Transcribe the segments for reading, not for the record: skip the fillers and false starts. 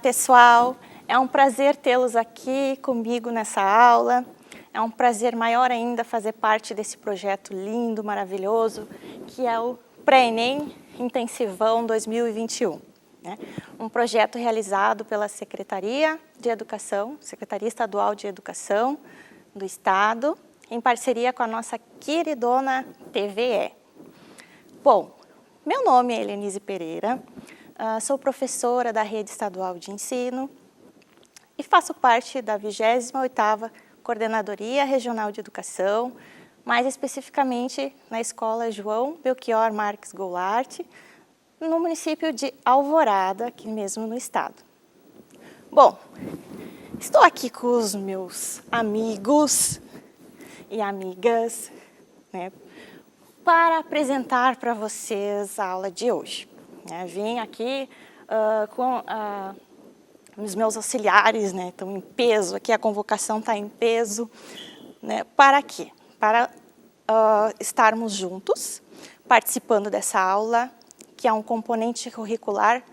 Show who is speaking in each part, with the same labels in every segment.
Speaker 1: pessoal, é um prazer tê-los aqui comigo nessa aula. É um prazer maior ainda fazer parte desse projeto lindo, maravilhoso, que é o Pré-ENEM Intensivão 2021. Né? Um projeto realizado pela Secretaria de Educação, Secretaria Estadual de Educação do Estado, em parceria com a nossa queridona TVE. Bom, meu nome é Helenise Pereira, sou professora da Rede Estadual de Ensino e faço parte da 28ª Coordenadoria Regional de Educação, mais especificamente na Escola João Belchior Marques Goulart, no município de Alvorada, aqui mesmo no estado. Bom, estou aqui com os meus amigos e amigas, né, para apresentar para vocês a aula de hoje. Vim aqui com os meus auxiliares, né, estão em peso, aqui a convocação está em peso, né, para quê? Para estarmos juntos, participando dessa aula, que é um componente curricular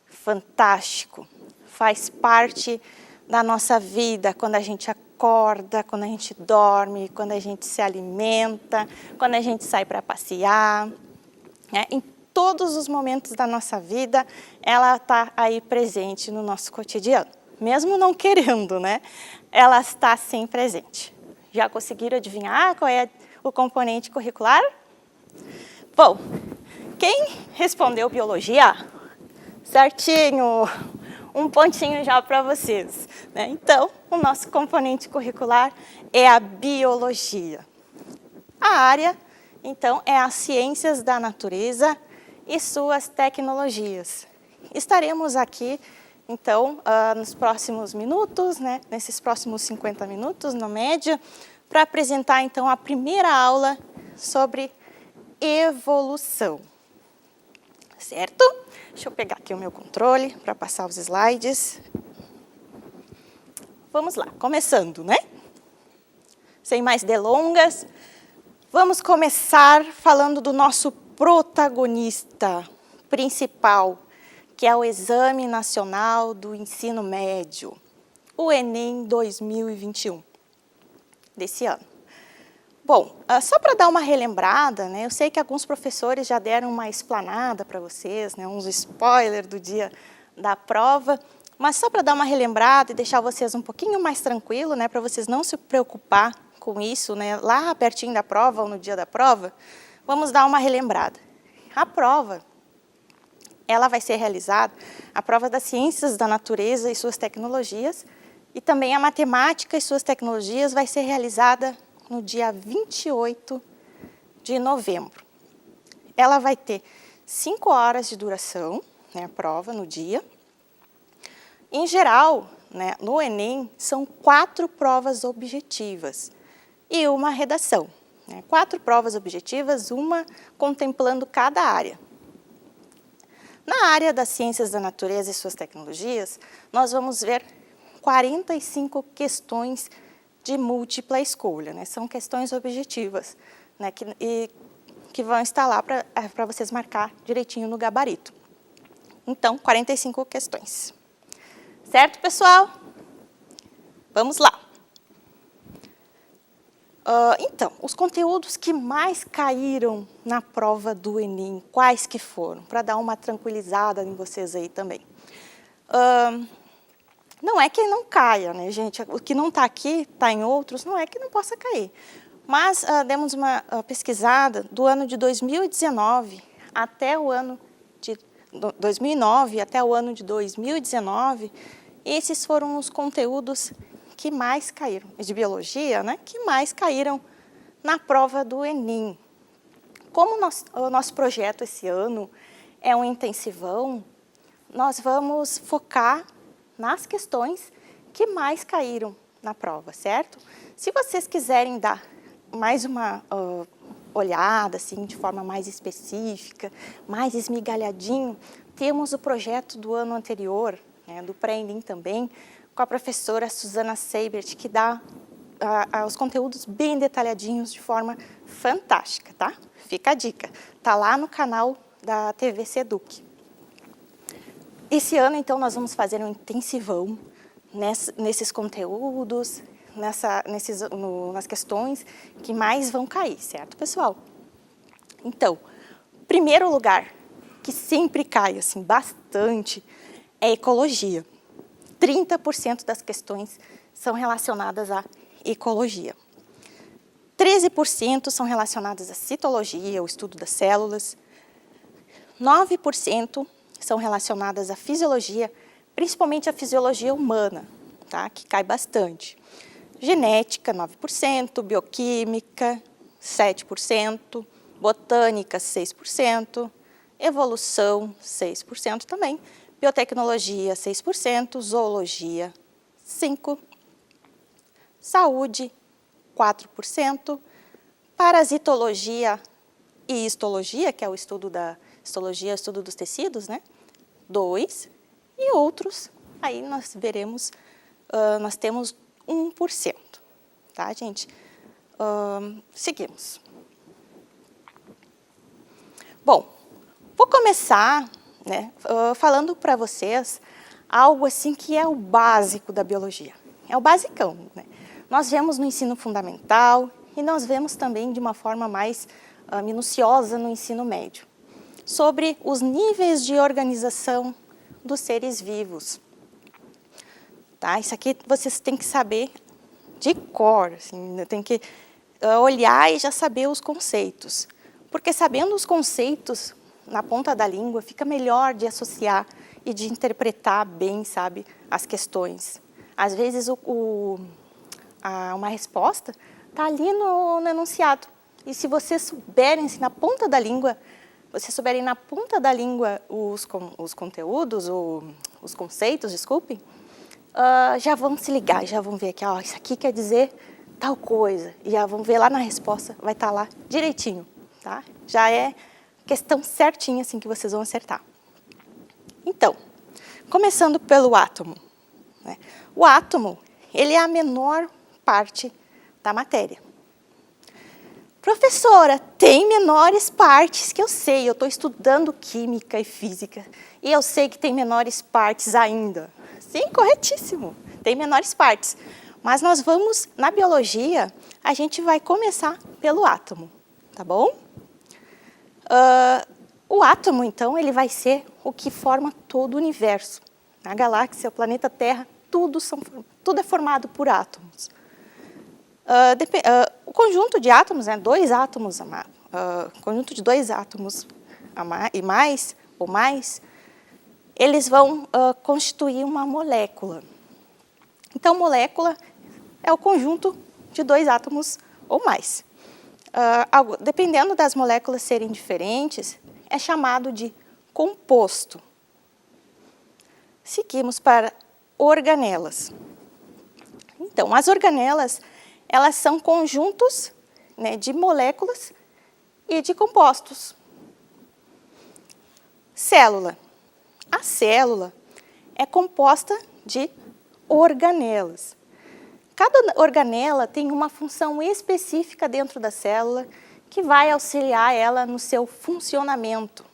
Speaker 1: fantástico, faz parte da nossa vida, quando a gente acorda, quando a gente dorme, quando a gente se alimenta, quando a gente sai para passear, né? Em todos os momentos da nossa vida, ela está aí presente no nosso cotidiano. Mesmo não querendo, né? Ela está sim presente. Já conseguiram adivinhar qual é o componente curricular? Bom, quem respondeu biologia? Certinho! Um pontinho já para vocês, né? Então, o nosso componente curricular é a biologia. A área, então, é as ciências da natureza e suas tecnologias. Estaremos aqui, então, nos próximos minutos, né? Nesses próximos 50 minutos, na média, para apresentar, então, a primeira aula sobre evolução. Certo? Deixa eu pegar aqui o meu controle para passar os slides. Vamos lá, começando, né? Sem mais delongas, vamos começar falando do nosso protagonista principal, que é o Exame Nacional do Ensino Médio, o ENEM 2021, desse ano. Bom, só para dar uma relembrada, né, eu sei que alguns professores já deram uma explanada para vocês, né, uns spoilers do dia da prova, mas só para dar uma relembrada e deixar vocês um pouquinho mais tranquilos, né, para vocês não se preocupar com isso, né, lá pertinho da prova ou no dia da prova, vamos dar uma relembrada. A prova, ela vai ser realizada, a prova das ciências da natureza e suas tecnologias, e também a matemática e suas tecnologias vai ser realizada no dia 28 de novembro. Ela vai ter 5 horas de duração, né, a prova no dia. Em geral, né, no ENEM, são 4 provas objetivas e uma redação. Né, 4 provas objetivas, uma contemplando cada área. Na área das ciências da natureza e suas tecnologias, nós vamos ver 45 questões de múltipla escolha, né? São questões objetivas, né? que vão estar lá para vocês marcar direitinho no gabarito. Então, 45 questões. Certo, pessoal? Vamos lá. Então, os conteúdos que mais caíram na prova do ENEM, quais que foram? Para dar uma tranquilizada em vocês aí também. Não é que não caia, né, gente? O que não está aqui, está em outros, não é que não possa cair. Mas demos uma pesquisada do ano de 2019 até o ano de 2009 até o ano de 2019. Esses foram os conteúdos que mais caíram, de biologia, né? Que mais caíram na prova do ENEM. Como o nosso projeto esse ano é um intensivão, nós vamos focar nas questões que mais caíram na prova, certo? Se vocês quiserem dar mais uma olhada, assim, de forma mais específica, mais esmigalhadinho, temos o projeto do ano anterior, né, do Pré-ENEM também, com a professora Susana Seibert, que dá os conteúdos bem detalhadinhos de forma fantástica, tá? Fica a dica, tá lá no canal da TV Seduc. Esse ano, então, nós vamos fazer um intensivão nesses conteúdos, nas questões que mais vão cair, certo, pessoal? Então, primeiro lugar que sempre cai, assim, bastante, é ecologia. 30% das questões são relacionadas à ecologia. 13% são relacionadas à citologia, o estudo das células. 9% são relacionadas à fisiologia, principalmente à fisiologia humana, tá? Que cai bastante. Genética, 9%, bioquímica, 7%, botânica, 6%, evolução, 6% também, biotecnologia, 6%, zoologia, 5%, saúde, 4%, parasitologia e histologia, que é o estudo da histologia, o estudo dos tecidos, né? 2%, e outros, aí nós veremos, nós temos 1%, tá, gente? Seguimos. Bom, vou começar, né, falando para vocês algo assim que é o básico da biologia. É o basicão, né? Nós vemos no ensino fundamental e nós vemos também de uma forma mais minuciosa no ensino médio, sobre os níveis de organização dos seres vivos. Tá? Isso aqui vocês têm que saber de cor, assim, tem que olhar e já saber os conceitos. Porque sabendo os conceitos na ponta da língua, fica melhor de associar e de interpretar bem, sabe, as questões. Às vezes uma resposta está ali no enunciado. E se vocês souberem, se na ponta da língua, vocês souberem na ponta da língua os conteúdos, os conceitos, desculpem, já vão se ligar, já vão ver que isso aqui quer dizer tal coisa. E já vão ver lá na resposta, vai estar lá direitinho. Tá? Já é questão certinha assim que vocês vão acertar. Então, começando pelo átomo, né? O átomo, ele é a menor parte da matéria. Professora, tem menores partes que eu sei, eu estou estudando química e física, e eu sei que tem menores partes ainda. Sim, corretíssimo, tem menores partes. Mas nós vamos, na biologia, a gente vai começar pelo átomo, tá bom? O átomo, então, ele vai ser o que forma todo o universo. A galáxia, o planeta Terra, tudo é formado por átomos. O conjunto de átomos, né, conjunto de dois átomos e mais, ou mais, eles vão constituir uma molécula. Então, molécula é o conjunto de dois átomos ou mais. Dependendo das moléculas serem diferentes, é chamado de composto. Seguimos para organelas. Então, as organelas, elas são conjuntos, né, de moléculas e de compostos. Célula. A célula é composta de organelas. Cada organela tem uma função específica dentro da célula que vai auxiliar ela no seu funcionamento.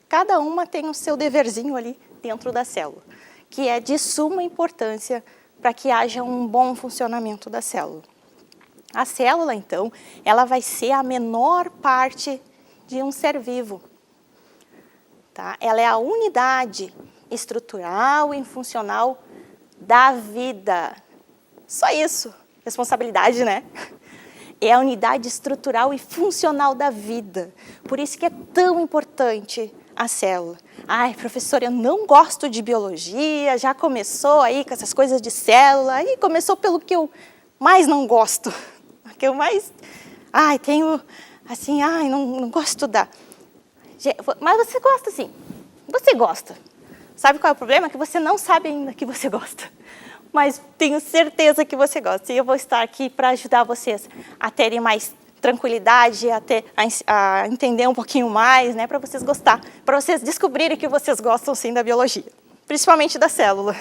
Speaker 1: Cada uma tem o seu deverzinho ali dentro da célula, que é de suma importância para que haja um bom funcionamento da célula. A célula, então, ela vai ser a menor parte de um ser vivo. Tá? Ela é a unidade estrutural e funcional da vida. Só isso, responsabilidade, né? É a unidade estrutural e funcional da vida. Por isso que é tão importante a célula. Ai, professora, eu não gosto de biologia, já começou aí com essas coisas de célula, aí começou pelo que eu mais não gosto. Que eu mais, tenho, assim, não gosto de estudar. Mas você gosta sim, você gosta. Sabe qual é o problema? Que você não sabe ainda que você gosta. Mas tenho certeza que você gosta. E eu vou estar aqui para ajudar vocês a terem mais tranquilidade, a entender um pouquinho mais, né, para vocês gostar, para vocês descobrirem que vocês gostam sim da biologia, principalmente da célula.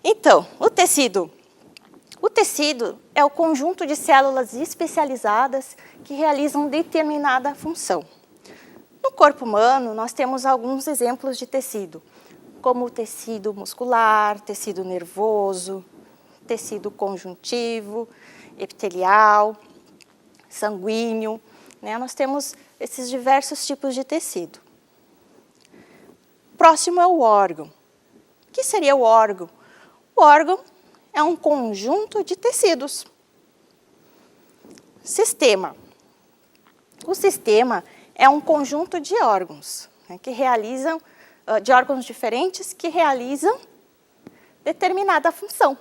Speaker 1: Então, o tecido. O tecido é o conjunto de células especializadas que realizam determinada função. No corpo humano, nós temos alguns exemplos de tecido. como o tecido muscular, tecido nervoso, tecido conjuntivo, epitelial, sanguíneo, né? Nós temos esses diversos tipos de tecido. Próximo é o órgão. O que seria o órgão? O órgão é um conjunto de tecidos. Sistema. O sistema é um conjunto de órgãos, né, que realizam, de órgãos diferentes que realizam determinada função.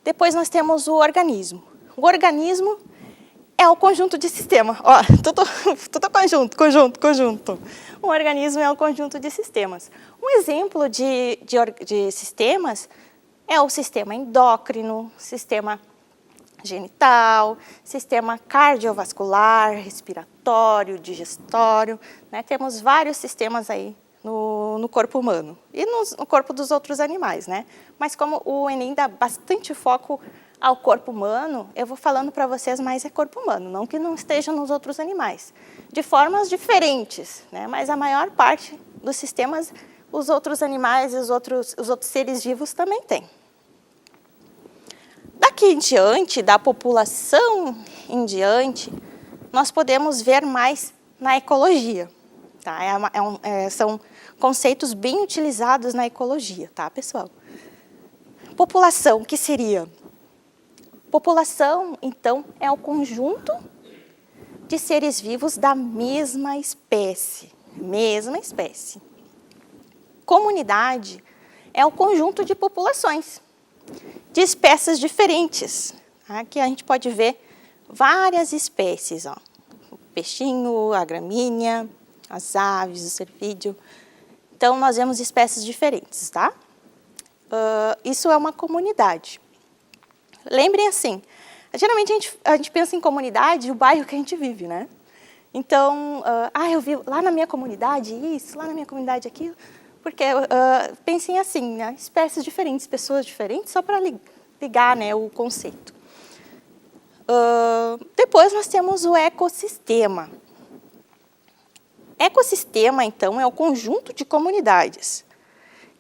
Speaker 1: Depois nós temos o organismo. O organismo é o conjunto de sistema. Ó, tudo conjunto. Um organismo é um conjunto de sistemas. Um exemplo de sistemas é o sistema endócrino, sistema genital, sistema cardiovascular, respiratório, digestório, né? Temos vários sistemas aí no corpo humano e no corpo dos outros animais, né? Mas como o Enem dá bastante foco ao corpo humano, eu vou falando para vocês mais é corpo humano, não que não esteja nos outros animais. De formas diferentes, né? Mas a maior parte dos sistemas, os outros animais e os outros seres vivos também têm. Daqui em diante, da população em diante, nós podemos ver mais na ecologia. Tá? São conceitos bem utilizados na ecologia, tá, pessoal? População, o que seria? População, então, é o conjunto de seres vivos da mesma espécie. Comunidade é o conjunto de populações de espécies diferentes. Aqui a gente pode ver várias espécies, ó. O peixinho, a gramínea, as aves, o cervídeo. Então, nós vemos espécies diferentes, tá? Isso é uma comunidade. Lembrem assim, geralmente a gente pensa em comunidade, o bairro que a gente vive, né? Então, eu vi lá na minha comunidade isso, lá na minha comunidade aquilo, porque pensem assim, né? Espécies diferentes, pessoas diferentes, só para ligar, né, o conceito. Depois nós temos o ecossistema. Ecossistema, então, é o conjunto de comunidades,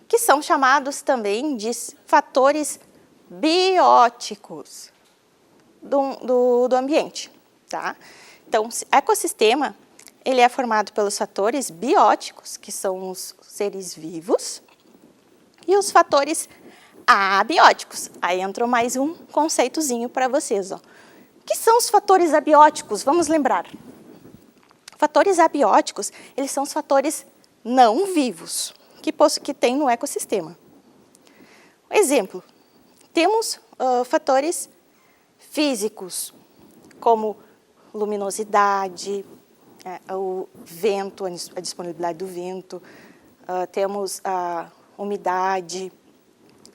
Speaker 1: que são chamados também de fatores bióticos do ambiente, tá? Então, ecossistema, ele é formado pelos fatores bióticos, que são os seres vivos, e os fatores abióticos. Aí entrou mais um conceitozinho para vocês, ó. O que são os fatores abióticos? Vamos lembrar. Fatores abióticos, eles são os fatores não vivos que tem no ecossistema. Exemplo, temos fatores físicos, como luminosidade, o vento, a disponibilidade do vento, temos a umidade,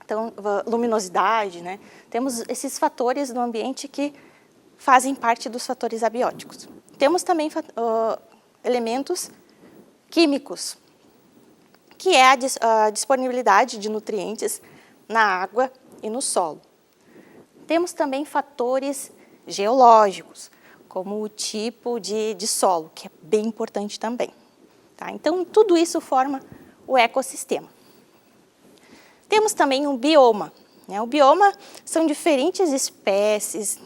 Speaker 1: então, luminosidade, né? Temos esses fatores no ambiente que fazem parte dos fatores abióticos. Temos também elementos químicos, que é a disponibilidade de nutrientes na água e no solo. Temos também fatores geológicos, como o tipo de solo, que é bem importante também. Tá? Então, tudo isso forma o ecossistema. Temos também um bioma. Né? O bioma são diferentes espécies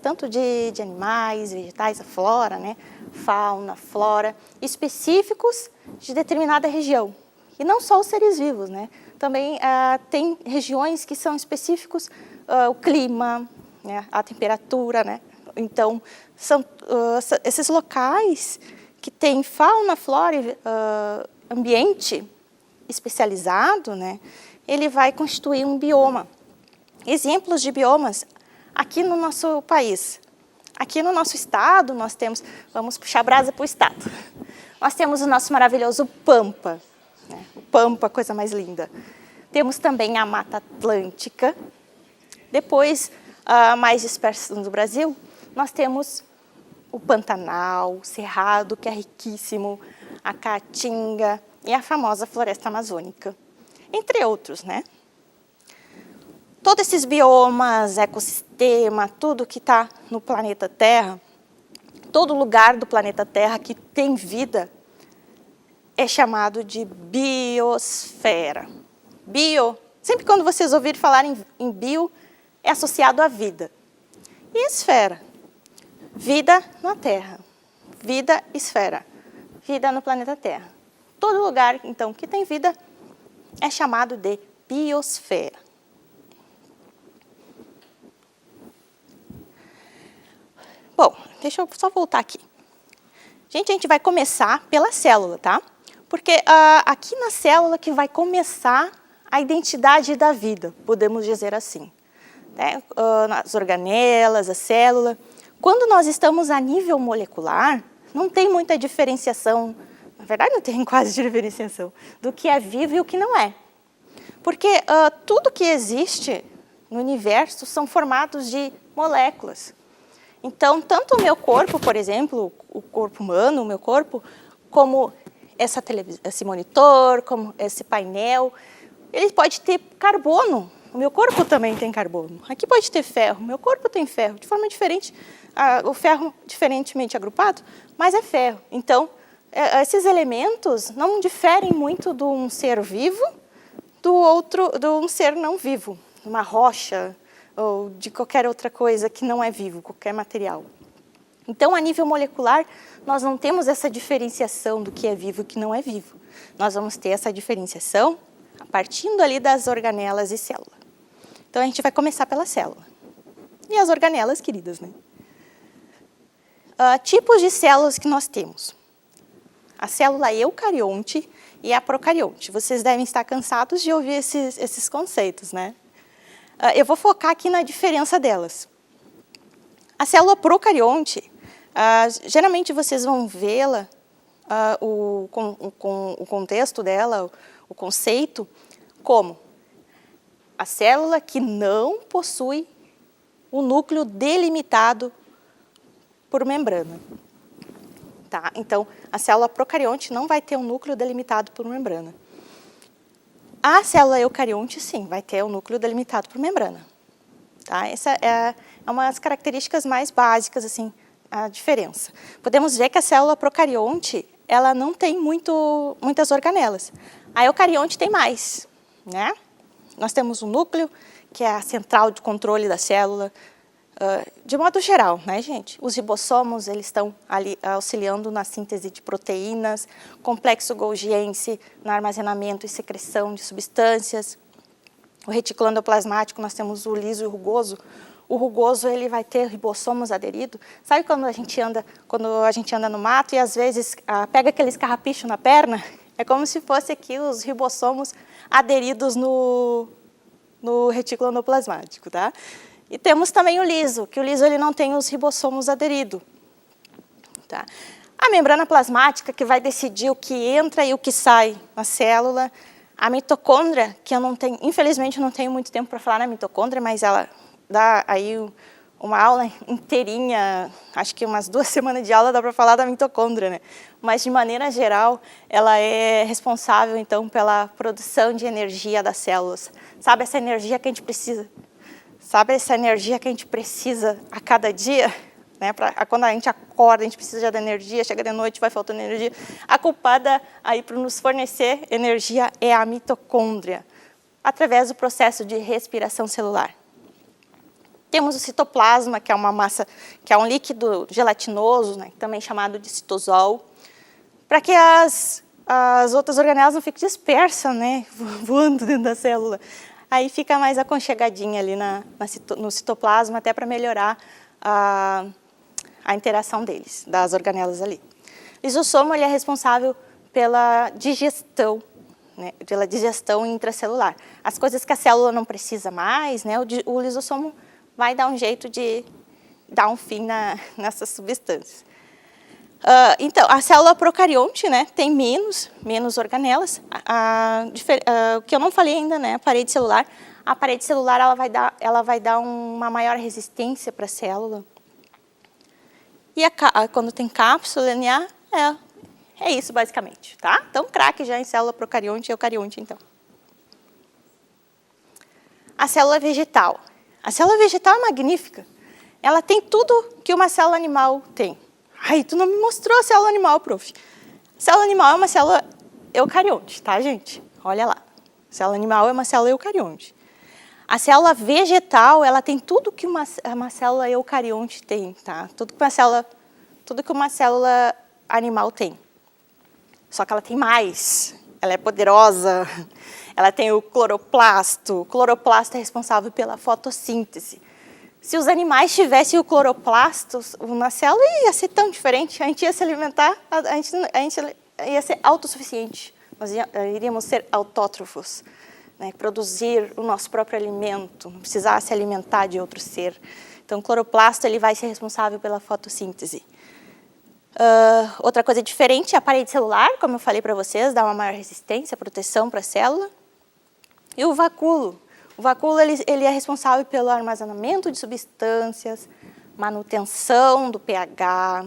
Speaker 1: tanto de animais, vegetais, a flora, né? Fauna, flora, específicos de determinada região. E não só os seres vivos, né? Também tem regiões que são específicos, o clima, né? A temperatura, né? Então, são esses locais que têm fauna, flora e ambiente especializado, né? Ele vai constituir um bioma. Exemplos de biomas aqui no nosso país. Aqui no nosso estado, nós temos, vamos puxar a brasa para o estado, nós temos o nosso maravilhoso Pampa, né? O Pampa, coisa mais linda. Temos também a Mata Atlântica. Depois, mais disperso no Brasil, nós temos o Pantanal, o Cerrado, que é riquíssimo, a Caatinga e a famosa Floresta Amazônica, entre outros, né? Todos esses biomas, ecossistema, tudo que está no planeta Terra, todo lugar do planeta Terra que tem vida, é chamado de biosfera. Bio, sempre quando vocês ouvirem falar em bio, é associado à vida. E esfera? Vida na Terra. Vida, esfera. Vida no planeta Terra. Todo lugar, então, que tem vida é chamado de biosfera. Bom, deixa eu só voltar aqui. Gente, a gente vai começar pela célula, tá? Porque aqui na célula que vai começar a identidade da vida, podemos dizer assim. Né? As organelas, a célula. Quando nós estamos a nível molecular, não tem muita diferenciação, na verdade não tem quase diferenciação, do que é vivo e o que não é. Porque tudo que existe no universo são formados de moléculas. Então, tanto o meu corpo, por exemplo, o corpo humano, o meu corpo, como esse monitor, como esse painel, ele pode ter carbono. O meu corpo também tem carbono. Aqui pode ter ferro, o meu corpo tem ferro, de forma diferente. O ferro diferentemente agrupado, mas é ferro. Então, esses elementos não diferem muito de um ser vivo de um ser não vivo, uma rocha ou de qualquer outra coisa que não é vivo, qualquer material. Então, a nível molecular, nós não temos essa diferenciação do que é vivo e o que não é vivo. Nós vamos ter essa diferenciação partindo ali das organelas e célula. Então, a gente vai começar pela célula. E as organelas, queridas, né? Tipos de células que nós temos. A célula eucarionte e a procarionte. Vocês devem estar cansados de ouvir esses conceitos, né? Eu vou focar aqui na diferença delas. A célula procarionte, geralmente vocês vão vê-la, o contexto dela, o conceito, como a célula que não possui o núcleo delimitado por membrana. Tá? Então, a célula procarionte não vai ter um núcleo delimitado por membrana. A célula eucarionte, sim, vai ter um núcleo delimitado por membrana. Tá? Essa é uma das características mais básicas, assim, a diferença. Podemos ver que a célula procarionte, ela não tem muitas organelas. A eucarionte tem mais, né? Nós temos um núcleo, que é a central de controle da célula. De modo geral, né, gente? Os ribossomos, eles estão ali auxiliando na síntese de proteínas, complexo golgiense no armazenamento e secreção de substâncias. O retículo endoplasmático, nós temos o liso e o rugoso. O rugoso, ele vai ter ribossomos aderidos. Sabe quando a gente anda no mato e às vezes pega aqueles carrapichos na perna? É como se fosse aqui os ribossomos aderidos no retículo endoplasmático, tá? E temos também o liso, que o liso ele não tem os ribossomos aderidos. Tá? A membrana plasmática, que vai decidir o que entra e o que sai na célula. A mitocôndria, que infelizmente eu não tenho muito tempo para falar na mitocôndria, mas ela dá aí uma aula inteirinha, acho que umas 2 semanas de aula dá para falar da mitocôndria, né? Mas, de maneira geral, ela é responsável, então, pela produção de energia das células. Sabe essa energia que a gente precisa? Sabe essa energia que a gente precisa a cada dia? Né? Quando a gente acorda, a gente precisa de energia, chega de noite, vai faltando energia. A culpada aí para nos fornecer energia é a mitocôndria, através do processo de respiração celular. Temos o citoplasma, que é uma massa, que é um líquido gelatinoso, né? Também chamado de citosol, para que as outras organelas não fiquem dispersas, né? Voando dentro da célula. Aí fica mais aconchegadinha ali no citoplasma, até para melhorar a interação deles, das organelas ali. O lisossomo, ele é responsável pela digestão, né, pela digestão intracelular. As coisas que a célula não precisa mais, né, o lisossomo vai dar um jeito de dar um fim nessas substâncias. Então, a célula procarionte, né, tem menos organelas. O que eu não falei ainda, né, a parede celular. A parede celular ela vai dar uma maior resistência para a célula. E quando tem cápsula linear, é isso basicamente, tá? Então, craque já em célula procarionte e eucarionte, então. A célula vegetal. A célula vegetal é magnífica. Ela tem tudo que uma célula animal tem. Ai, tu não me mostrou a célula animal, prof. A célula animal é uma célula eucarionte, tá, gente? Olha lá. A célula animal é uma célula eucarionte. A célula vegetal, ela tem tudo que uma célula eucarionte tem, tá? Tudo que uma célula animal tem. Só que ela tem mais. Ela é poderosa. Ela tem o cloroplasto. O cloroplasto é responsável pela fotossíntese. Se os animais tivessem o cloroplasto na célula, ia ser tão diferente. A gente ia se alimentar, a gente ia ser autossuficiente. Nós iríamos ser autótrofos, né? Produzir o nosso próprio alimento, não precisar se alimentar de outro ser. Então, o cloroplasto ele vai ser responsável pela fotossíntese. Outra coisa diferente é a parede celular, como eu falei para vocês, dá uma maior resistência, proteção para a célula. E o vacúolo. O vacúolo ele é responsável pelo armazenamento de substâncias, manutenção do pH,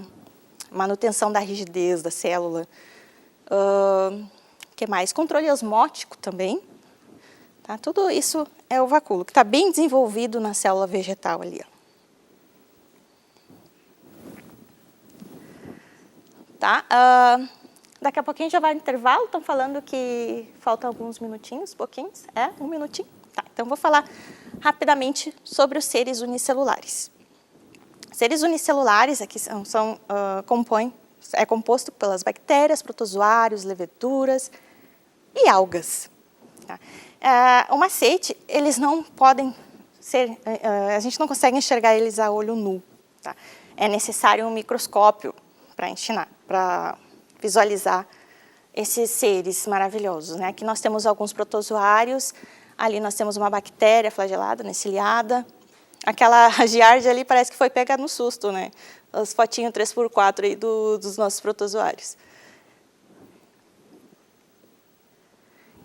Speaker 1: manutenção da rigidez da célula. Que mais? Controle osmótico também. Tá? Tudo isso é o vacúolo, que está bem desenvolvido na célula vegetal ali. Ó. Tá? Daqui a pouquinho já vai no intervalo, estão falando que faltam alguns minutinhos, pouquinhos. Um minutinho? Tá, então vou falar rapidamente sobre os seres unicelulares. Seres unicelulares aqui é composto pelas bactérias, protozoários, leveduras e algas. Tá? O macete, eles não podem ser, a gente não consegue enxergar eles a olho nu. Tá? É necessário um microscópio para visualizar esses seres maravilhosos. Né? Aqui nós temos alguns protozoários, ali nós temos uma bactéria flagelada, né, ciliada. Aquela giardia ali parece que foi pega no susto, né? As fotinhos 3x4 aí dos nossos protozoários.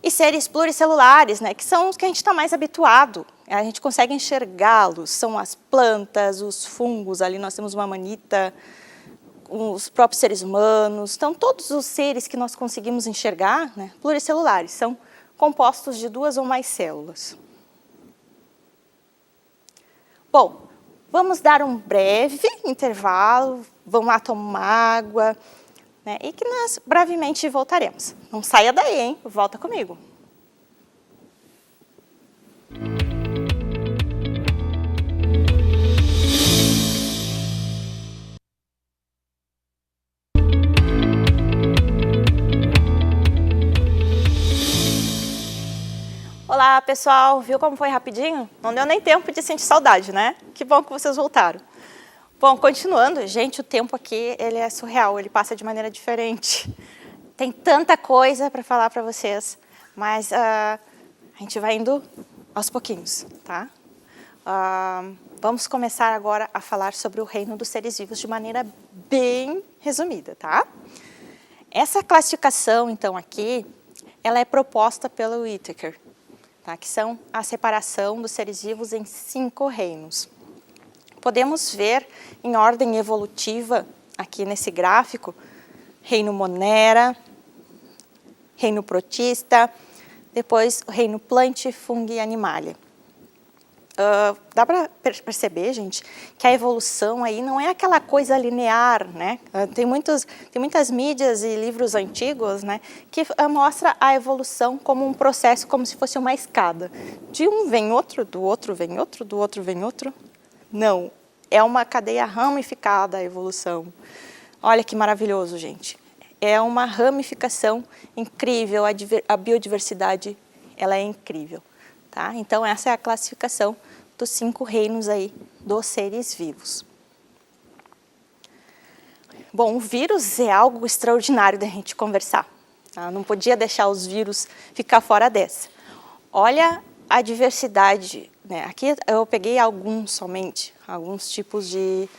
Speaker 1: E seres pluricelulares, né, que são os que a gente está mais habituado. A gente consegue enxergá-los, são as plantas, os fungos, ali nós temos uma manita, os próprios seres humanos. Então, todos os seres que nós conseguimos enxergar, né, pluricelulares, são compostos de 2 ou mais células. Bom, vamos dar um breve intervalo, vamos lá tomar uma água, né, e que nós brevemente voltaremos. Não saia daí, hein? Volta comigo. Olá, pessoal. Viu como foi rapidinho? Não deu nem tempo de sentir saudade, né? Que bom que vocês voltaram. Bom, continuando, gente, o tempo aqui ele é surreal, ele passa de maneira diferente. Tem tanta coisa para falar para vocês, mas a gente vai indo aos pouquinhos, tá? Vamos começar agora a falar sobre o reino dos seres vivos de maneira bem resumida, tá? Essa classificação, então, aqui, ela é proposta pelo Whittaker. Tá, que são a separação dos seres vivos em 5 reinos. Podemos ver em ordem evolutiva, aqui nesse gráfico, reino Monera, reino Protista, depois o reino Plantae, Fungi e Animalia. Dá para perceber, gente, que a evolução aí não é aquela coisa linear, né? Tem muitas mídias e livros antigos, né, que mostra a evolução como um processo, como se fosse uma escada. De um vem outro, do outro vem outro, do outro vem outro. Não, é uma cadeia ramificada a evolução. Olha que maravilhoso, gente. É uma ramificação incrível, a biodiversidade ela é incrível. Tá? Então, essa é a classificação dos 5 reinos aí dos seres vivos. Bom, o vírus é algo extraordinário da gente conversar. Tá? Não podia deixar os vírus ficar fora dessa. Olha a diversidade. Né? Aqui eu peguei alguns tipos de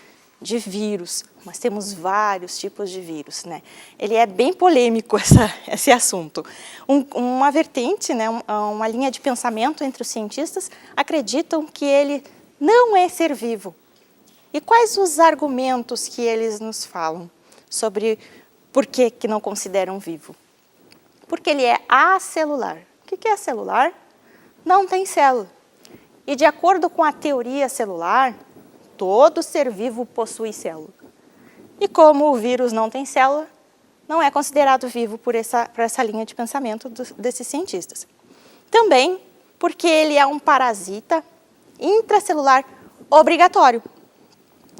Speaker 1: vírus, mas temos vários tipos de vírus, né? Ele é bem polêmico esse assunto. Uma vertente, né, uma linha de pensamento entre os cientistas acreditam que ele não é ser vivo. E quais os argumentos que eles nos falam sobre por que não consideram vivo? Porque ele é acelular. O que é acelular? Não tem célula. E de acordo com a teoria celular, todo ser vivo possui célula. E como o vírus não tem célula, não é considerado vivo por essa linha de pensamento desses cientistas. Também porque ele é um parasita intracelular obrigatório.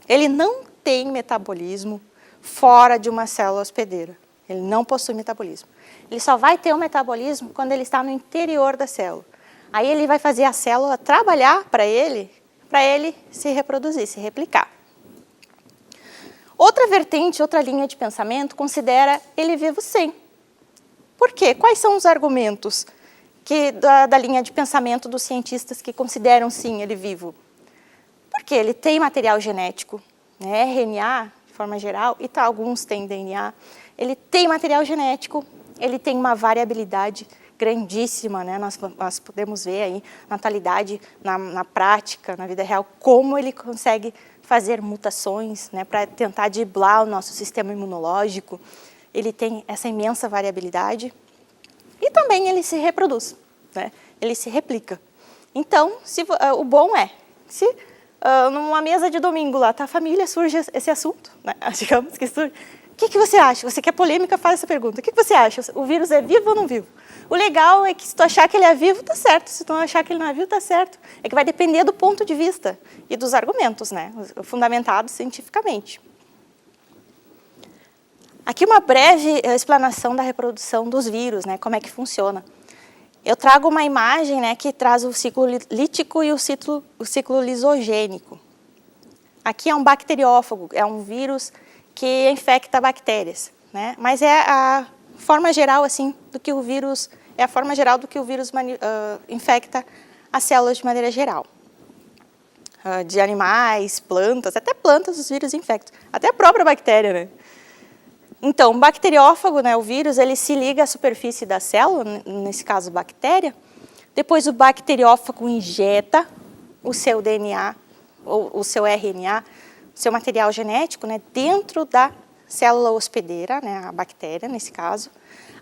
Speaker 1: Ele não tem metabolismo fora de uma célula hospedeira. Ele não possui metabolismo. Ele só vai ter um metabolismo quando ele está no interior da célula. Aí ele vai fazer a célula trabalhar para ele se reproduzir, se replicar. Outra vertente, outra linha de pensamento considera ele vivo sim. Por quê? Quais são os argumentos da linha de pensamento dos cientistas que consideram sim ele vivo? Porque ele tem material genético, né? RNA, de forma geral, e alguns têm DNA. Ele tem material genético, ele tem uma variabilidade grandíssima, né? Nós podemos ver aí natalidade na prática, na vida real, como ele consegue fazer mutações, né, para tentar driblar o nosso sistema imunológico. Ele tem essa imensa variabilidade e também ele se reproduz, né? Ele se replica. Então, o bom é, se numa mesa de domingo lá, tá, a família, surge esse assunto, né? Digamos que surge. O que você acha? Você quer polêmica, faz essa pergunta. O que você acha? O vírus é vivo ou não vivo? O legal é que se tu achar que ele é vivo, tá certo. Se tu não achar que ele não é vivo, tá certo. É que vai depender do ponto de vista e dos argumentos, né? Fundamentados cientificamente. Aqui uma breve explanação da reprodução dos vírus, né? Como é que funciona. Eu trago uma imagem, né, que traz o ciclo lítico e o ciclo lisogênico. Aqui é um bacteriófago, é um vírus que infecta bactérias, né? Mas é a forma geral assim do que o vírus infecta as células de maneira geral, de animais, plantas, até plantas os vírus infectam, até a própria bactéria, né? Então, o bacteriófago, né, o vírus, ele se liga à superfície da célula, nesse caso bactéria. Depois o bacteriófago injeta o seu DNA ou o seu RNA, seu material genético, né, dentro da célula hospedeira, né, a bactéria nesse caso.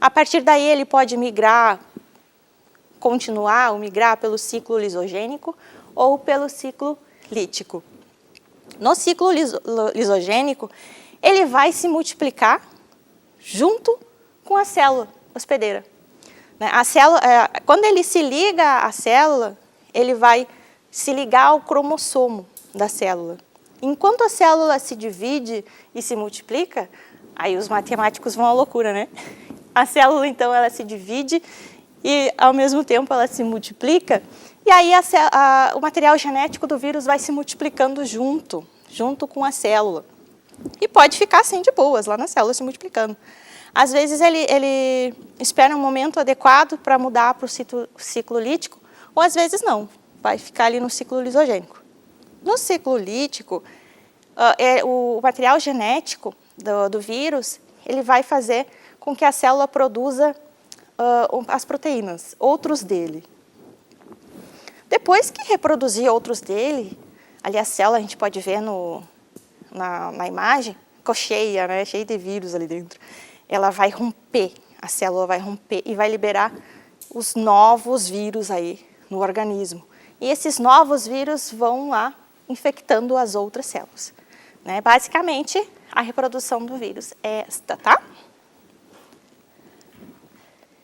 Speaker 1: A partir daí ele pode migrar pelo ciclo lisogênico ou pelo ciclo lítico. No ciclo lisogênico, ele vai se multiplicar junto com a célula hospedeira. A célula, quando ele se liga à célula, ele vai se ligar ao cromossomo da célula. Enquanto a célula se divide e se multiplica, aí os matemáticos vão à loucura, né? A célula, então, ela se divide e, ao mesmo tempo, ela se multiplica. E aí o material genético do vírus vai se multiplicando junto com a célula. E pode ficar assim de boas, lá na célula se multiplicando. Às vezes ele espera um momento adequado para mudar para o ciclo lítico, ou às vezes não, vai ficar ali no ciclo lisogênico. No ciclo lítico, o material genético do vírus, ele vai fazer com que a célula produza as proteínas, outros dele. Depois que reproduzir outros dele, ali a célula a gente pode ver na imagem, ficou cheia, né, cheia de vírus ali dentro. Ela vai romper, a célula vai romper e vai liberar os novos vírus aí no organismo. E esses novos vírus vão lá infectando as outras células, né? Basicamente, a reprodução do vírus é esta, tá?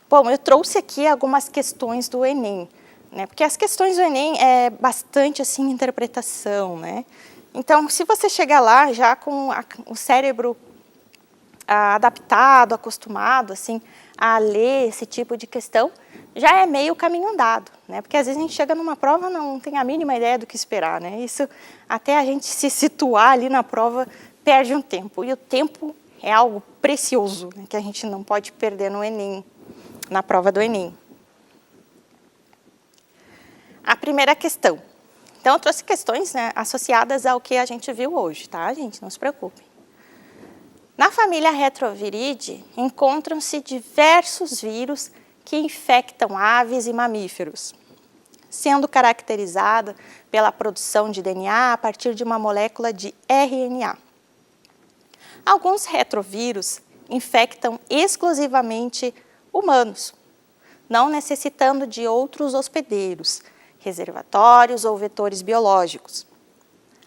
Speaker 1: Bom, eu trouxe aqui algumas questões do Enem, né? Porque as questões do Enem é bastante assim interpretação, né? Então, se você chegar lá já com o cérebro adaptado, acostumado assim, a ler esse tipo de questão, já é meio caminho andado, né? Porque às vezes a gente chega numa prova não tem a mínima ideia do que esperar, né? Isso, até a gente se situar ali na prova, perde um tempo. E o tempo é algo precioso, né? Que a gente não pode perder no Enem, na prova do Enem. A primeira questão. Então, eu trouxe questões, né, associadas ao que a gente viu hoje, tá, gente? Não se preocupem. Na família Retroviridae, encontram-se diversos vírus que infectam aves e mamíferos, sendo caracterizada pela produção de DNA a partir de uma molécula de RNA. Alguns retrovírus infectam exclusivamente humanos, não necessitando de outros hospedeiros, reservatórios ou vetores biológicos.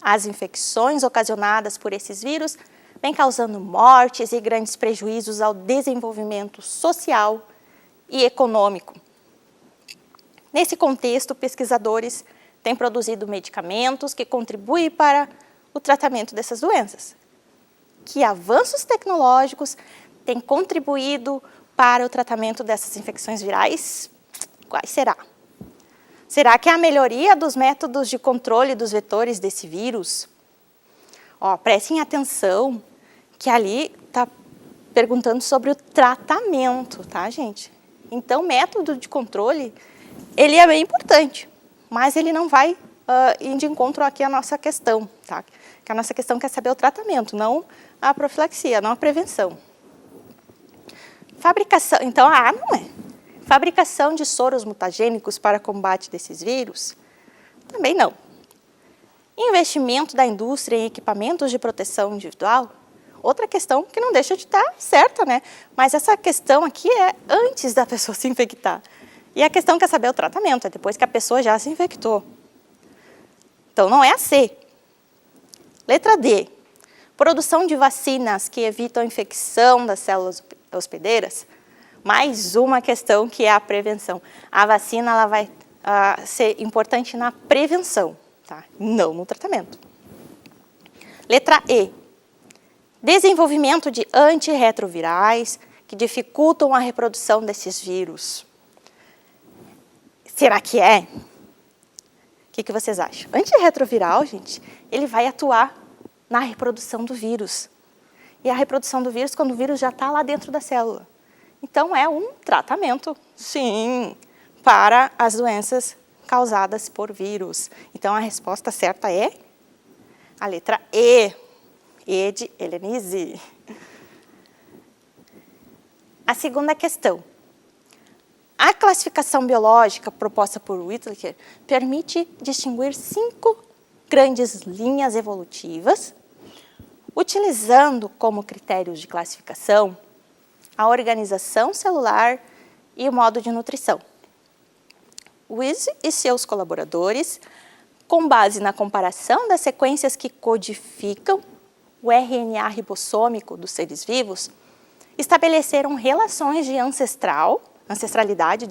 Speaker 1: As infecções ocasionadas por esses vírus vem causando mortes e grandes prejuízos ao desenvolvimento social e econômico. Nesse contexto, pesquisadores têm produzido medicamentos que contribuem para o tratamento dessas doenças. Que avanços tecnológicos têm contribuído para o tratamento dessas infecções virais? Quais será? Será que é a melhoria dos métodos de controle dos vetores desse vírus? Prestem atenção que ali está perguntando sobre o tratamento, tá, gente? Então, método de controle, ele é bem importante, mas ele não vai ir de encontro aqui à nossa questão, tá? Que a nossa questão quer saber o tratamento, não a profilaxia, não a prevenção. Fabricação, então, não é. Fabricação de soros mutagênicos para combate desses vírus? Também não. Investimento da indústria em equipamentos de proteção individual? Outra questão que não deixa de estar certa, né? Mas essa questão aqui é antes da pessoa se infectar. E a questão quer saber o tratamento, é depois que a pessoa já se infectou. Então, não é a C. Letra D. Produção de vacinas que evitam a infecção das células hospedeiras? Mais uma questão que é a prevenção. A vacina ela vai ser importante na prevenção, tá? Não no tratamento. Letra E. Desenvolvimento de antirretrovirais que dificultam a reprodução desses vírus. Será que é? O que vocês acham? Antirretroviral, gente, ele vai atuar na reprodução do vírus. E a reprodução do vírus quando o vírus já está lá dentro da célula. Então, é um tratamento, sim, para as doenças causadas por vírus. Então, a resposta certa é a letra E. E de Helenise. A segunda questão. A classificação biológica proposta por Whittaker permite distinguir 5 grandes linhas evolutivas, utilizando como critérios de classificação a organização celular e o modo de nutrição. Whittaker e seus colaboradores, com base na comparação das sequências que codificam o RNA ribossômico dos seres vivos, estabeleceram relações de ancestralidade,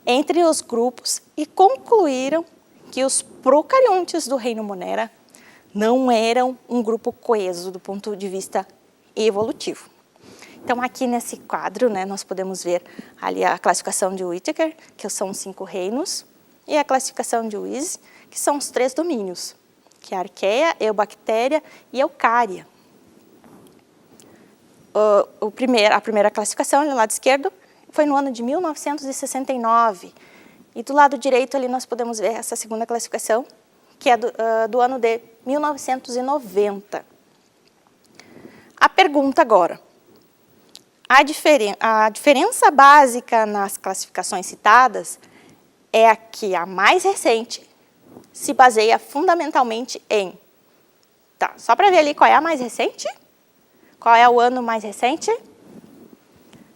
Speaker 1: entre os grupos e concluíram que os procariontes do reino Monera não eram um grupo coeso do ponto de vista evolutivo. Então, aqui nesse quadro, né, nós podemos ver ali a classificação de Whittaker, que são os 5 reinos, e a classificação de Whittaker, que são os 3 domínios, que é a arqueia, eubactéria e eucária. A primeira classificação, ali no lado esquerdo, foi no ano de 1969. E do lado direito, ali, nós podemos ver essa segunda classificação, que é do ano de 1990. A pergunta agora. A diferença básica nas classificações citadas é que a mais recente se baseia fundamentalmente em... Tá, só para ver ali qual é a mais recente? Qual é o ano mais recente?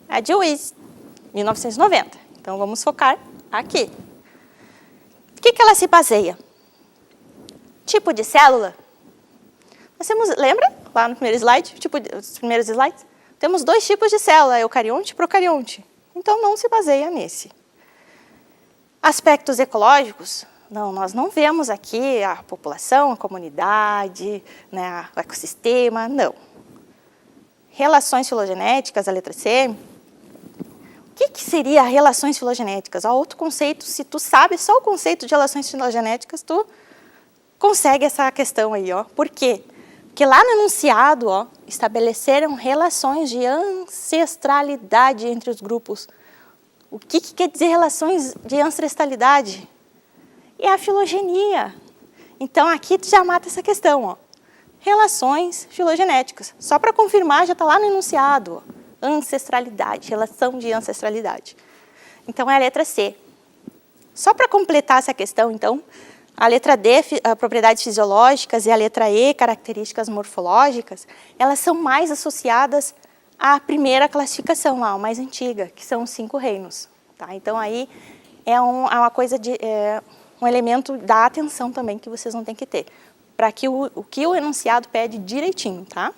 Speaker 1: É de Whittaker, 1990. Então, vamos focar aqui. O que ela se baseia? Tipo de célula? Nós temos, lembra? Lá no primeiro slide, os primeiros slides? Temos 2 tipos de célula, eucarionte e procarionte. Então, não se baseia nesse. Aspectos ecológicos? Não, nós não vemos aqui a população, a comunidade, né, o ecossistema, não. Relações filogenéticas, a letra C. O que seria relações filogenéticas? Outro conceito, se tu sabe só o conceito de relações filogenéticas, tu consegue essa questão aí, Por quê? Porque lá no enunciado, estabeleceram relações de ancestralidade entre os grupos. O que quer dizer relações de ancestralidade? É a filogenia. Então, aqui tu já mata essa questão, Relações filogenéticas. Só para confirmar, já está lá no enunciado, Ancestralidade, relação de ancestralidade. Então, é a letra C. Só para completar essa questão, então, a letra D, propriedades fisiológicas, e a letra E, características morfológicas, elas são mais associadas à primeira classificação, a mais antiga, que são os 5 reinos. Tá? Então, aí é uma coisa um elemento da atenção também que vocês vão ter que ter. para que o que o enunciado pede direitinho, tá?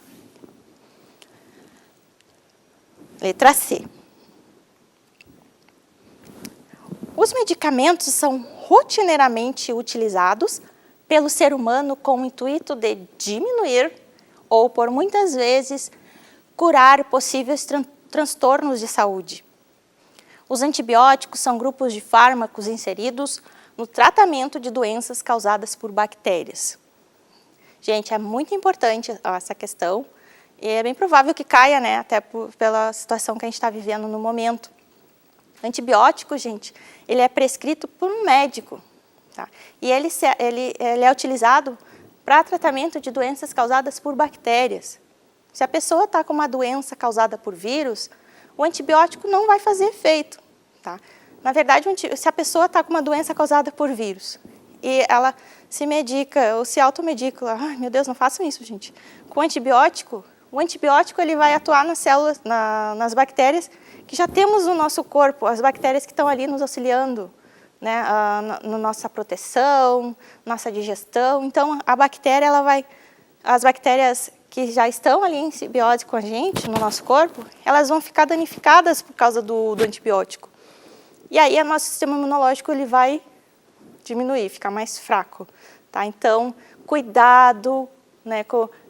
Speaker 1: Letra C. Os medicamentos são rotineiramente utilizados pelo ser humano com o intuito de diminuir ou, por muitas vezes, curar possíveis transtornos de saúde. Os antibióticos são grupos de fármacos inseridos no tratamento de doenças causadas por bactérias. Gente, é muito importante essa questão e é bem provável que caia, né, até pela situação que a gente está vivendo no momento. Antibiótico, gente, ele é prescrito por um médico, tá? E ele é utilizado para tratamento de doenças causadas por bactérias. Se a pessoa está com uma doença causada por vírus, o antibiótico não vai fazer efeito, tá? Na verdade, se a pessoa está com uma doença causada por vírus e ela se medica ou se automedica, ai meu Deus, não façam isso, gente. Com antibiótico, o antibiótico ele vai atuar nas células, nas bactérias que já temos no nosso corpo, as bactérias que estão ali nos auxiliando, né, na nossa proteção, nossa digestão. Então, a bactéria, as bactérias que já estão ali em simbiose com a gente, no nosso corpo, elas vão ficar danificadas por causa do antibiótico. E aí, o nosso sistema imunológico ele vai diminuir, ficar mais fraco, tá? Então, cuidado, né,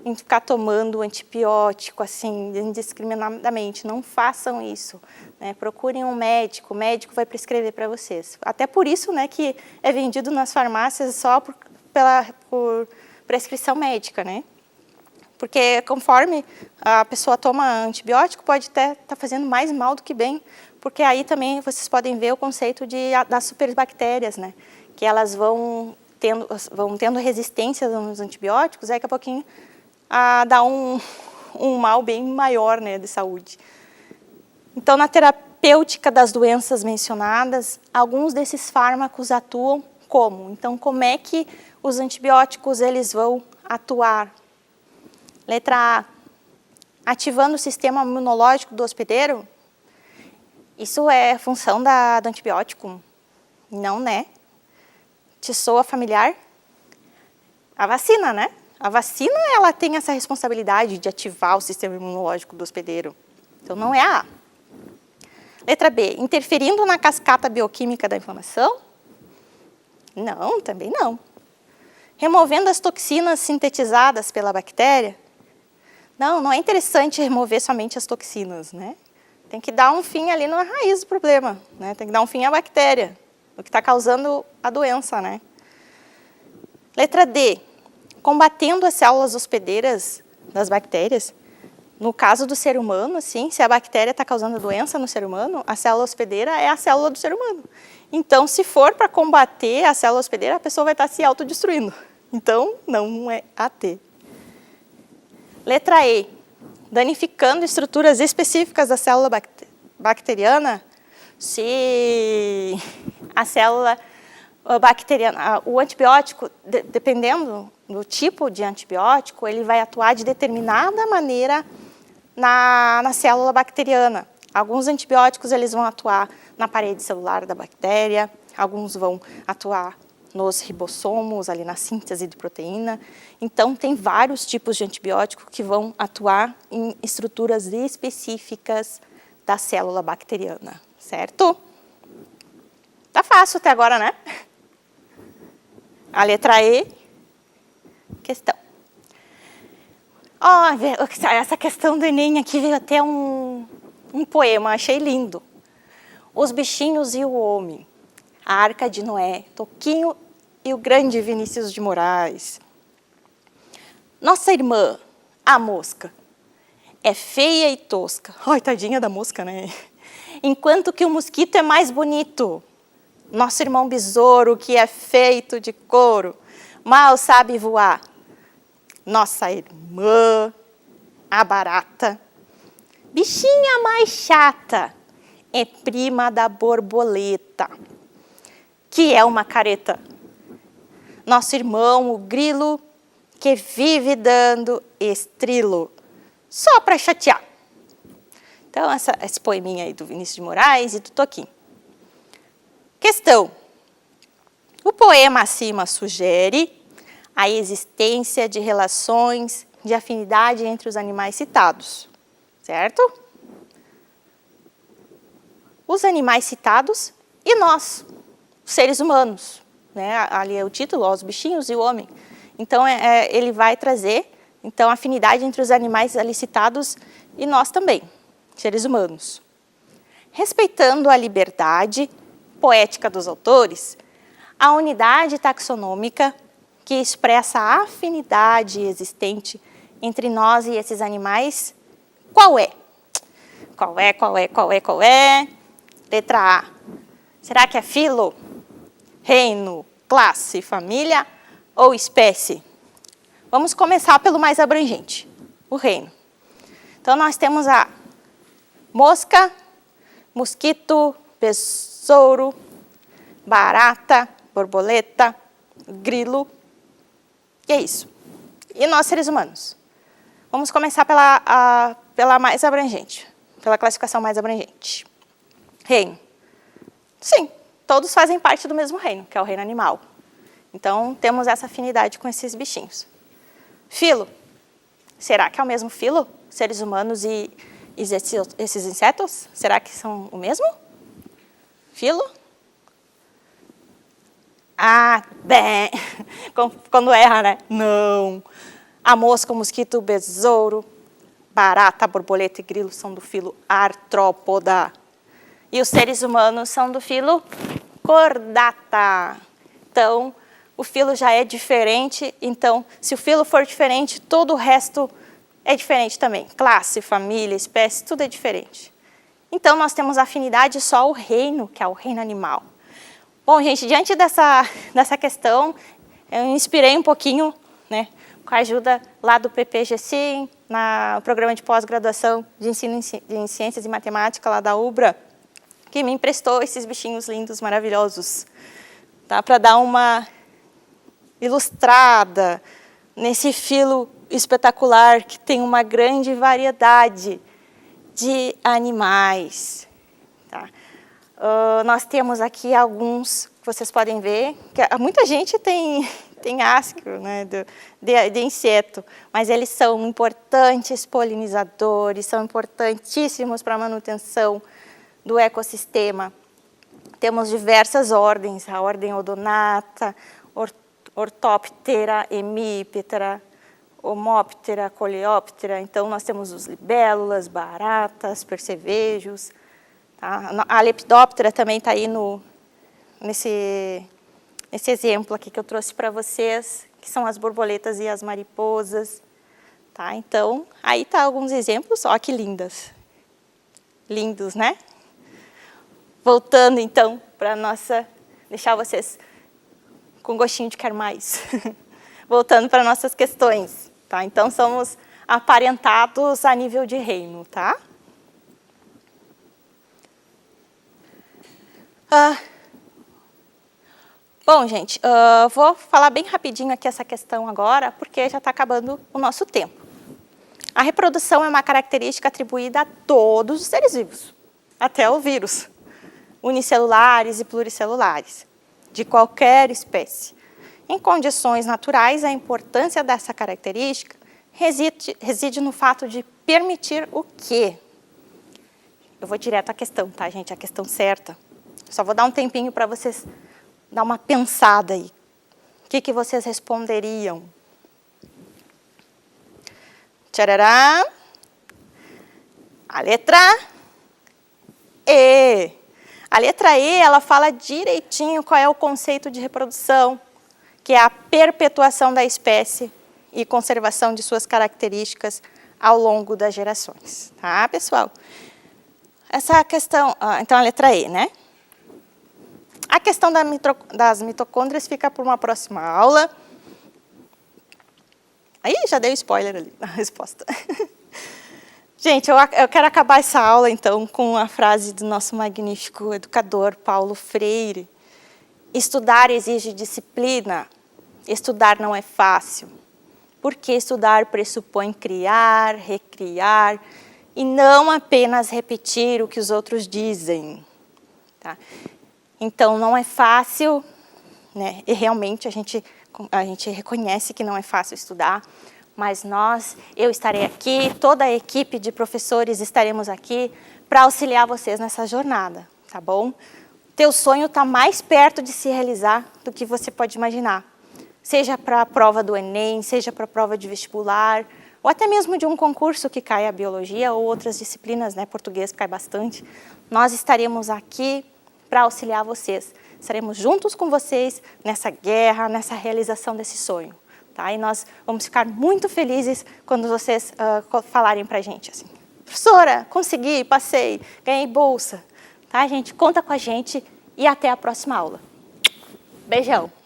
Speaker 1: em ficar tomando antibiótico assim indiscriminadamente, não façam isso, né? Procurem um médico, o médico vai prescrever para vocês. Até por isso, né, que é vendido nas farmácias só por prescrição médica, né? Porque conforme a pessoa toma antibiótico, pode até estar fazendo mais mal do que bem, porque aí também vocês podem ver o conceito das superbactérias, né? Que elas vão tendo resistência aos antibióticos, aí daqui a pouquinho dá um mal bem maior, né, de saúde. Então, na terapêutica das doenças mencionadas, alguns desses fármacos atuam como? Então, como é que os antibióticos eles vão atuar? Letra A, ativando o sistema imunológico do hospedeiro? Isso é função do antibiótico? Não, né? Te soa familiar? A vacina, né? A vacina, ela tem essa responsabilidade de ativar o sistema imunológico do hospedeiro. Então, não é a A. Letra B, interferindo na cascata bioquímica da inflamação? Não, também não. Removendo as toxinas sintetizadas pela bactéria? Não, não é interessante remover somente as toxinas, né? Tem que dar um fim ali na raiz do problema, né? Tem que dar um fim à bactéria, o que está causando a doença, né? Letra D, combatendo as células hospedeiras das bactérias. No caso do ser humano, assim, se a bactéria está causando doença no ser humano, a célula hospedeira é a célula do ser humano. Então, se for para combater a célula hospedeira, a pessoa vai estar se autodestruindo. Então, não é AT. Letra E, danificando estruturas específicas da célula bacteriana. Se a célula bacteriana, o antibiótico, dependendo do tipo de antibiótico, ele vai atuar de determinada maneira na célula bacteriana. Alguns antibióticos eles vão atuar na parede celular da bactéria, alguns vão atuar nos ribossomos, ali na síntese de proteína. Então, tem vários tipos de antibiótico que vão atuar em estruturas específicas da célula bacteriana, certo? Tá fácil até agora, né? A letra E, questão. Essa questão do Enem aqui veio até um poema, achei lindo. Os bichinhos e o homem, a Arca de Noé, Toquinho e o grande Vinícius de Moraes. Nossa irmã, a mosca, é feia e tosca. Ai, tadinha da mosca, né? Enquanto que o mosquito é mais bonito. Nosso irmão besouro, que é feito de couro, mal sabe voar. Nossa irmã, a barata, bichinha mais chata, é prima da borboleta, que é uma careta. Nosso irmão, o grilo, que vive dando estrilo, só para chatear. Então, esse poeminha aí do Vinícius de Moraes e do Toquinho. Questão. O poema acima sugere a existência de relações de afinidade entre os animais citados, certo? Os animais citados e nós, os seres humanos, né? Ali é o título, ó, os bichinhos e o homem. Então, ele vai trazer, então, a afinidade entre os animais ali citados e nós também, seres humanos. Respeitando a liberdade poética dos autores, a unidade taxonômica que expressa a afinidade existente entre nós e esses animais, qual é? Qual é? Letra A. Será que é filo, reino, classe, família ou espécie? Vamos começar pelo mais abrangente, o reino. Então, nós temos a mosca, mosquito, besouro, barata, borboleta, grilo. E é isso. E nós, seres humanos? Vamos começar pela mais abrangente, pela classificação mais abrangente. Reino. Sim, todos fazem parte do mesmo reino, que é o reino animal. Então, temos essa afinidade com esses bichinhos. Filo. Será que é o mesmo filo? Seres humanos e esses insetos? Será que são o mesmo? Filo? Ah, bem. Quando erra, né? Não. A mosca, o mosquito, o besouro, barata, borboleta e grilo são do filo Artrópoda. E os seres humanos são do filo Chordata. Então, o filo já é diferente. Então, se o filo for diferente, todo o resto é diferente também. Classe, família, espécie, tudo é diferente. Então, nós temos afinidade só o reino, que é o reino animal. Bom, gente, diante dessa questão, eu me inspirei um pouquinho, né, com a ajuda lá do PPGC, no programa de pós-graduação de ensino em ciências e matemática lá da UBRA, que me emprestou esses bichinhos lindos, maravilhosos, tá? Para dar uma ilustrada nesse filo espetacular que tem uma grande variedade de animais. Tá? Nós temos aqui alguns que vocês podem ver, que muita gente tem asco, né, de inseto, mas eles são importantes polinizadores, são importantíssimos para a manutenção do ecossistema. Temos diversas ordens, a ordem Odonata, Orthoptera, Hemiptera, Homoptera, Coleoptera. Então, nós temos os libélulas, baratas, percevejos. Tá? A Lepidoptera também está aí nesse exemplo aqui que eu trouxe para vocês, que são as borboletas e as mariposas. Tá? Então, aí tá alguns exemplos, ó que lindas. Lindos, né? Voltando, então, para deixar vocês com gostinho de quer mais. Voltando para nossas questões, tá? Então, somos aparentados a nível de reino, tá? Bom, gente, vou falar bem rapidinho aqui essa questão agora, porque já está acabando o nosso tempo. A reprodução é uma característica atribuída a todos os seres vivos, até o vírus, unicelulares e pluricelulares, de qualquer espécie. Em condições naturais, a importância dessa característica reside no fato de permitir o quê? Eu vou direto à questão, tá, gente? A questão certa. Só vou dar um tempinho para vocês dar uma pensada aí. O que vocês responderiam? Tcharará. A letra E. A letra E, ela fala direitinho qual é o conceito de reprodução, que é a perpetuação da espécie e conservação de suas características ao longo das gerações. Tá, pessoal? Essa questão, então a letra E, né? A questão das mitocôndrias fica por uma próxima aula. Aí já dei o spoiler ali na resposta. Gente, eu quero acabar essa aula, então, com a frase do nosso magnífico educador Paulo Freire. Estudar exige disciplina. Estudar não é fácil. Porque estudar pressupõe criar, recriar, e não apenas repetir o que os outros dizem. Tá? Então, não é fácil, né? E realmente a gente a gente reconhece que não é fácil estudar, mas eu estarei aqui, toda a equipe de professores estaremos aqui para auxiliar vocês nessa jornada, tá bom? Teu sonho está mais perto de se realizar do que você pode imaginar. Seja para a prova do Enem, seja para a prova de vestibular, ou até mesmo de um concurso que cai a biologia ou outras disciplinas, né? Português cai bastante. Nós estaremos aqui para auxiliar vocês. Estaremos juntos com vocês nessa guerra, nessa realização desse sonho. Tá? E nós vamos ficar muito felizes quando vocês falarem para a gente assim, professora, consegui, passei, ganhei bolsa. Tá, gente? Conta com a gente e até a próxima aula. Beijão!